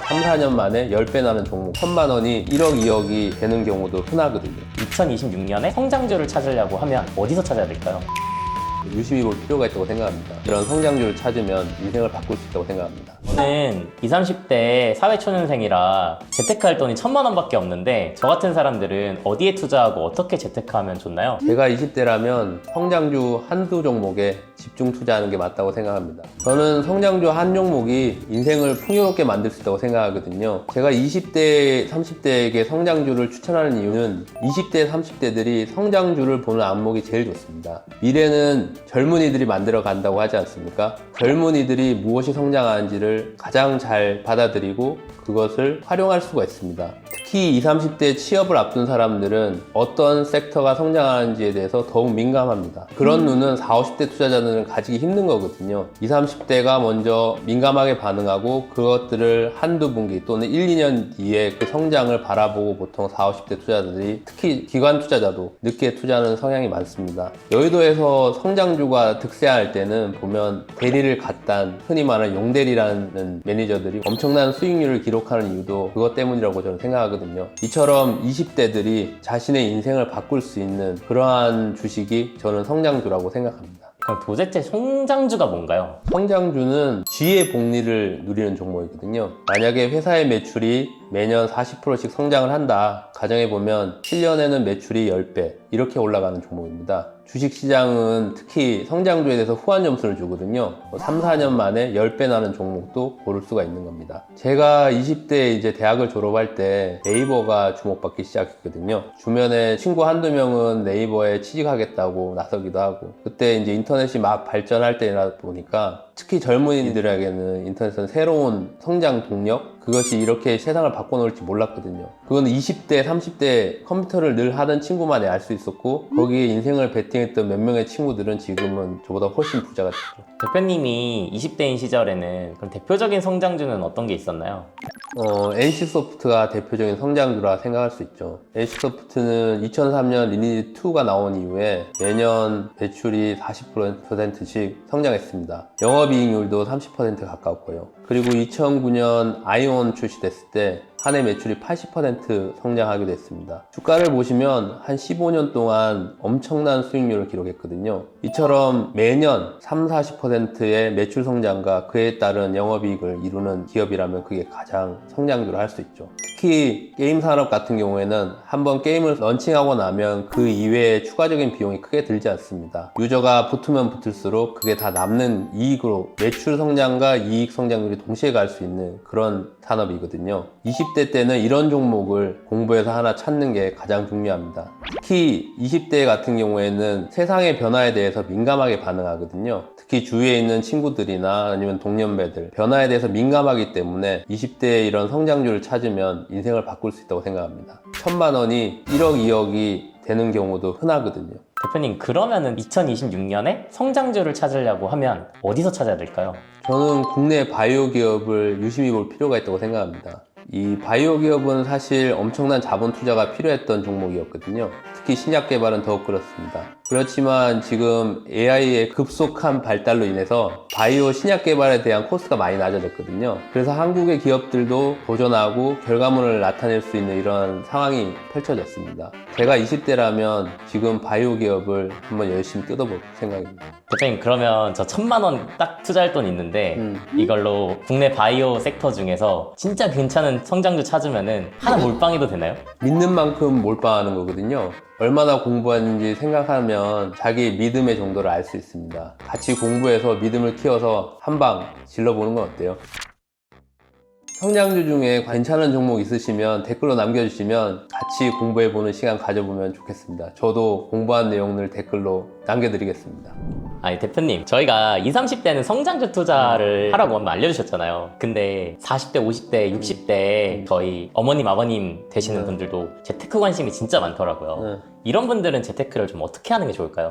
3, 4년 만에 10배 나는 종목 1,000만 원이 1억, 2억이 되는 경우도 흔하거든요. 2026년에 성장주를 찾으려고 하면 어디서 찾아야 될까요? 유심히 볼 필요가 있다고 생각합니다. 이런 성장주를 찾으면 인생을 바꿀 수 있다고 생각합니다. 저는 20, 30대 사회초년생이라 재테크할 돈이 1,000만 원밖에 없는데 저 같은 사람들은 어디에 투자하고 어떻게 재테크하면 좋나요? 제가 20대라면 성장주 한두 종목에 집중 투자하는 게 맞다고 생각합니다. 저는 성장주 한 종목이 인생을 풍요롭게 만들 수 있다고 생각하거든요. 제가 20대, 30대에게 성장주를 추천하는 이유는 20대, 30대들이 성장주를 보는 안목이 제일 좋습니다. 미래는 젊은이들이 만들어 간다고 하지 않습니까? 젊은이들이 무엇이 성장하는지를 가장 잘 받아들이고 그것을 활용할 수가 있습니다. 특히 20, 30대 취업을 앞둔 사람들은 어떤 섹터가 성장하는지에 대해서 더욱 민감합니다. 그런 눈은 40, 50대 투자자들은 가지기 힘든 거거든요. 20, 30대가 먼저 민감하게 반응하고 그것들을 한두 분기 또는 1, 2년 뒤에 그 성장을 바라보고 보통 40, 50대 투자자들이 특히 기관 투자자도 늦게 투자하는 성향이 많습니다. 여의도에서 성장주가 득세할 때는 보면 대리를 갖단 흔히 말하는 용대리라는 매니저들이 엄청난 수익률을 기록하는 이유도 그것 때문이라고 저는 생각하거든요. 이처럼 20대들이 자신의 인생을 바꿀 수 있는 그러한 주식이 저는 성장주라고 생각합니다. 그럼 도대체 성장주가 뭔가요? 성장주는 쥐의 복리를 누리는 종목이거든요. 만약에 회사의 매출이 매년 40%씩 성장을 한다. 가정해보면 7년에는 매출이 10배 이렇게 올라가는 종목입니다. 주식시장은 특히 성장주에 대해서 후한 점수를 주거든요. 3, 4년 만에 10배 나는 종목도 고를 수가 있는 겁니다. 제가 20대 이제 대학을 졸업할 때 네이버가 주목받기 시작했거든요. 주변에 친구 한두 명은 네이버에 취직하겠다고 나서기도 하고 그때 이제 인터넷이 막 발전할 때라 보니까 특히 젊은이들에게는 인터넷은 새로운 성장 동력 그것이 이렇게 세상을 바꿔놓을지 몰랐거든요. 그건 20대, 30대 컴퓨터를 늘 하던 친구만이 알 수 있었고 거기에 인생을 베팅했던 몇 명의 친구들은 지금은 저보다 훨씬 부자가 됐죠. 대표님이 20대인 시절에는 그럼 대표적인 성장주는 어떤 게 있었나요? NC소프트가 대표적인 성장주라 생각할 수 있죠. NC소프트는 2003년 리니지 2가 나온 이후에 매년 매출이 40%씩 성장했습니다. 영업이익률도 30% 가깝고요. 그리고 2009년 아이온 출시됐을 때 한 해 매출이 80% 성장하기도 했습니다. 주가를 보시면 한 15년 동안 엄청난 수익률을 기록했거든요. 이처럼 매년 3, 40%의 매출 성장과 그에 따른 영업이익을 이루는 기업이라면 그게 가장 성장주를 할 수 있죠. 특히 게임 산업 같은 경우에는 한번 게임을 런칭하고 나면 그 이외에 추가적인 비용이 크게 들지 않습니다. 유저가 붙으면 붙을수록 그게 다 남는 이익으로 매출 성장과 이익 성장률이 동시에 갈 수 있는 그런 산업이거든요. 20대 때는 이런 종목을 공부해서 하나 찾는 게 가장 중요합니다. 특히 20대 같은 경우에는 세상의 변화에 대해서 민감하게 반응하거든요. 특히 주위에 있는 친구들이나 아니면 동년배들 변화에 대해서 민감하기 때문에 20대에 이런 성장주를 찾으면 인생을 바꿀 수 있다고 생각합니다. 1,000만 원이 1억, 2억이 되는 경우도 흔하거든요. 대표님 그러면은 2026년에 성장주를 찾으려고 하면 어디서 찾아야 될까요? 저는 국내 바이오 기업을 유심히 볼 필요가 있다고 생각합니다. 이 바이오 기업은 사실 엄청난 자본 투자가 필요했던 종목이었거든요. 특히 신약 개발은 더욱 그렇습니다. 그렇지만 지금 AI의 급속한 발달로 인해서 바이오 신약 개발에 대한 코스트가 많이 낮아졌거든요. 그래서 한국의 기업들도 도전하고 결과물을 나타낼 수 있는 이런 상황이 펼쳐졌습니다. 제가 20대라면 지금 바이오 기업을 한번 열심히 뜯어볼 생각입니다. 대표님 그러면 저 1,000만 원 딱 투자할 돈 있는데 이걸로 국내 바이오 섹터 중에서 진짜 괜찮은 성장주 찾으면은 하나 몰빵해도 되나요? 믿는 만큼 몰빵하는 거거든요. 얼마나 공부했는지 생각하면 자기 믿음의 정도를 알 수 있습니다. 같이 공부해서 믿음을 키워서 한 방 질러보는 건 어때요? 성장주 중에 괜찮은 종목 있으시면 댓글로 남겨주시면 같이 공부해보는 시간 가져보면 좋겠습니다. 저도 공부한 내용을 댓글로 남겨드리겠습니다. 아니 대표님 저희가 20, 30대는 성장주 투자를 하라고 한번 알려주셨잖아요. 근데 40대, 50대, 60대 저희 어머님, 아버님 되시는 분들도 재테크 관심이 진짜 많더라고요. 이런 분들은 재테크를 좀 어떻게 하는 게 좋을까요?